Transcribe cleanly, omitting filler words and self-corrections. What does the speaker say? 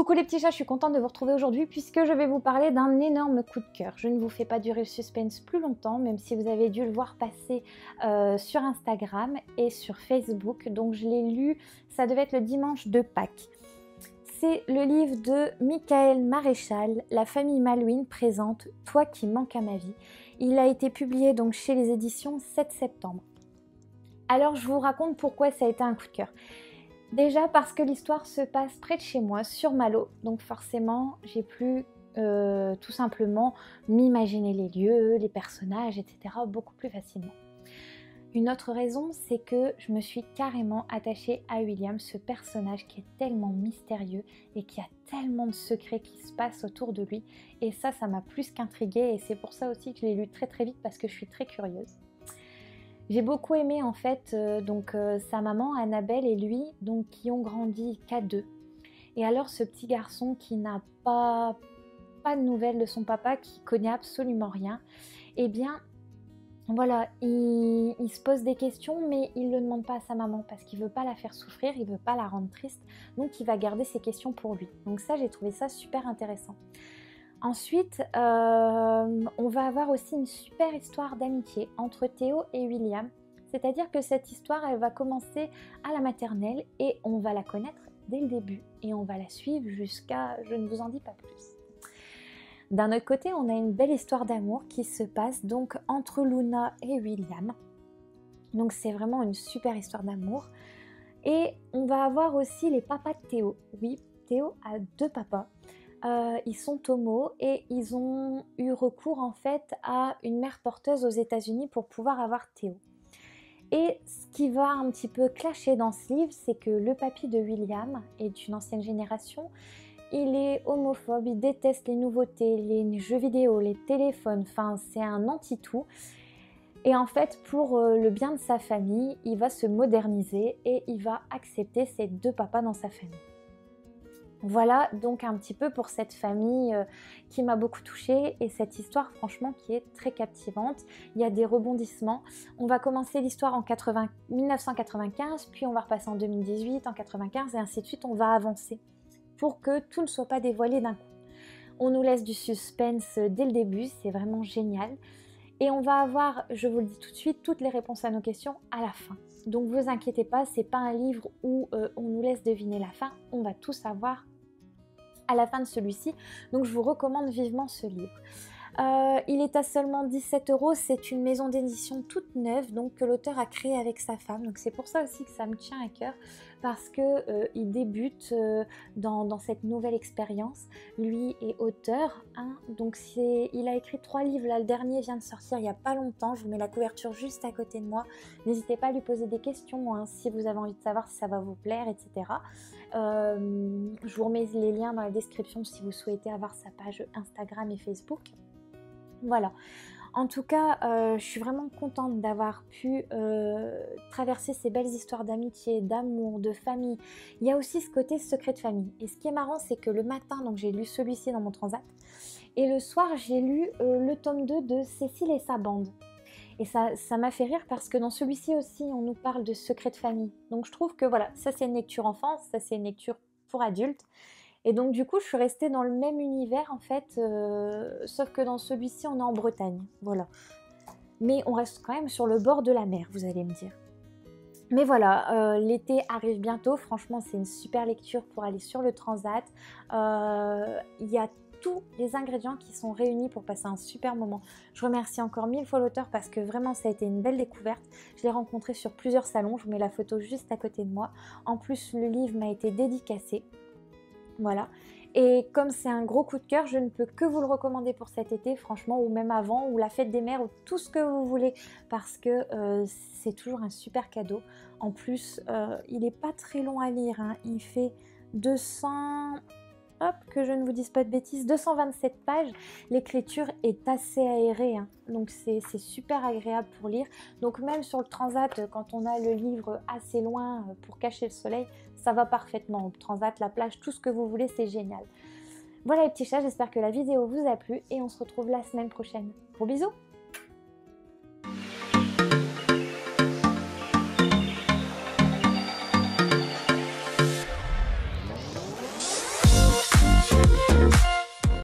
Coucou les petits chats, je suis contente de vous retrouver aujourd'hui puisque je vais vous parler d'un énorme coup de cœur. Je ne vous fais pas durer le suspense plus longtemps, même si vous avez dû le voir passer sur Instagram et sur Facebook. Donc je l'ai lu, ça devait être le dimanche de Pâques. C'est le livre de Michael Maréchal, La famille Malouine présente Toi qui manques à ma vie. Il a été publié donc chez les éditions 7 septembre. Alors je vous raconte pourquoi ça a été un coup de cœur. Déjà parce que l'histoire se passe près de chez moi, sur Malo, donc forcément j'ai pu tout simplement m'imaginer les lieux, les personnages, etc. beaucoup plus facilement. Une autre raison, c'est que je me suis carrément attachée à William, ce personnage qui est tellement mystérieux et qui a tellement de secrets qui se passent autour de lui. Et ça m'a plus qu'intriguée et c'est pour ça aussi que je l'ai lu très très vite parce que je suis très curieuse. J'ai beaucoup aimé en fait sa maman Annabelle et lui donc qui ont grandi qu'à deux. Et alors ce petit garçon qui n'a pas de nouvelles de son papa, qui connaît absolument rien, eh bien voilà, il se pose des questions mais il ne le demande pas à sa maman parce qu'il ne veut pas la faire souffrir, il ne veut pas la rendre triste, donc il va garder ses questions pour lui. Donc ça, j'ai trouvé ça super intéressant. Ensuite, on va avoir aussi une super histoire d'amitié entre Théo et William. C'est-à-dire que cette histoire, elle va commencer à la maternelle et on va la connaître dès le début. Et on va la suivre jusqu'à... je ne vous en dis pas plus. D'un autre côté, on a une belle histoire d'amour qui se passe donc entre Luna et William. Donc c'est vraiment une super histoire d'amour. Et on va avoir aussi les papas de Théo. Oui, Théo a deux papas. Ils sont homo et ils ont eu recours en fait à une mère porteuse aux États-Unis pour pouvoir avoir Théo. Et ce qui va un petit peu clasher dans ce livre, c'est que le papy de William est une ancienne génération. Il est homophobe, il déteste les nouveautés, les jeux vidéo, les téléphones, enfin c'est un anti-tout. Et en fait, pour le bien de sa famille, il va se moderniser et il va accepter ses deux papas dans sa famille. Voilà donc un petit peu pour cette famille qui m'a beaucoup touchée et cette histoire franchement qui est très captivante. Il y a des rebondissements. On va commencer l'histoire en 1995, puis on va repasser en 2018, en 95 et ainsi de suite. On va avancer pour que tout ne soit pas dévoilé d'un coup. On nous laisse du suspense dès le début, c'est vraiment génial. Et on va avoir, je vous le dis tout de suite, toutes les réponses à nos questions à la fin. Donc vous inquiétez pas, c'est pas un livre où on nous laisse deviner la fin, on va tout savoir à la fin de celui-ci. Donc je vous recommande vivement ce livre. Il est à seulement 17 €, c'est une maison d'édition toute neuve donc que l'auteur a créée avec sa femme. Donc c'est pour ça aussi que ça me tient à cœur parce que il débute dans cette nouvelle expérience. Lui est auteur, hein, donc il a écrit 3 livres. Là, le dernier vient de sortir il n'y a pas longtemps. Je vous mets la couverture juste à côté de moi. N'hésitez pas à lui poser des questions hein, si vous avez envie de savoir si ça va vous plaire, etc. Je vous remets les liens dans la description si vous souhaitez avoir sa page Instagram et Facebook. Voilà, en tout cas, je suis vraiment contente d'avoir pu traverser ces belles histoires d'amitié, d'amour, de famille. Il y a aussi ce côté secret de famille. Et ce qui est marrant, c'est que le matin, donc j'ai lu celui-ci dans mon transat, et le soir, j'ai lu le tome 2 de Cécile et sa bande. Et ça m'a fait rire parce que dans celui-ci aussi, on nous parle de secret de famille. Donc je trouve que voilà, ça c'est une lecture enfance, ça c'est une lecture pour adultes. Et donc du coup, je suis restée dans le même univers en fait, sauf que dans celui-ci, on est en Bretagne, voilà. Mais on reste quand même sur le bord de la mer, vous allez me dire. Mais voilà, l'été arrive bientôt, franchement, c'est une super lecture pour aller sur le transat. Il y a tous les ingrédients qui sont réunis pour passer un super moment. Je remercie encore 1000 fois l'auteur parce que vraiment ça a été une belle découverte. Je l'ai rencontré sur plusieurs salons, je vous mets la photo juste à côté de moi. En plus, le livre m'a été dédicacé. Voilà, et comme c'est un gros coup de cœur, je ne peux que vous le recommander pour cet été, franchement, ou même avant, ou la fête des mères, ou tout ce que vous voulez, parce que c'est toujours un super cadeau. En plus, il n'est pas très long à lire, hein. Il fait 200... Hop, que je ne vous dise pas de bêtises, 227 pages. L'écriture est assez aérée, hein, donc c'est super agréable pour lire. Donc même sur le transat, quand on a le livre assez loin pour cacher le soleil, ça va parfaitement. Le transat, la plage, tout ce que vous voulez, c'est génial. Voilà les petits chats, j'espère que la vidéo vous a plu et on se retrouve la semaine prochaine. Gros bisous!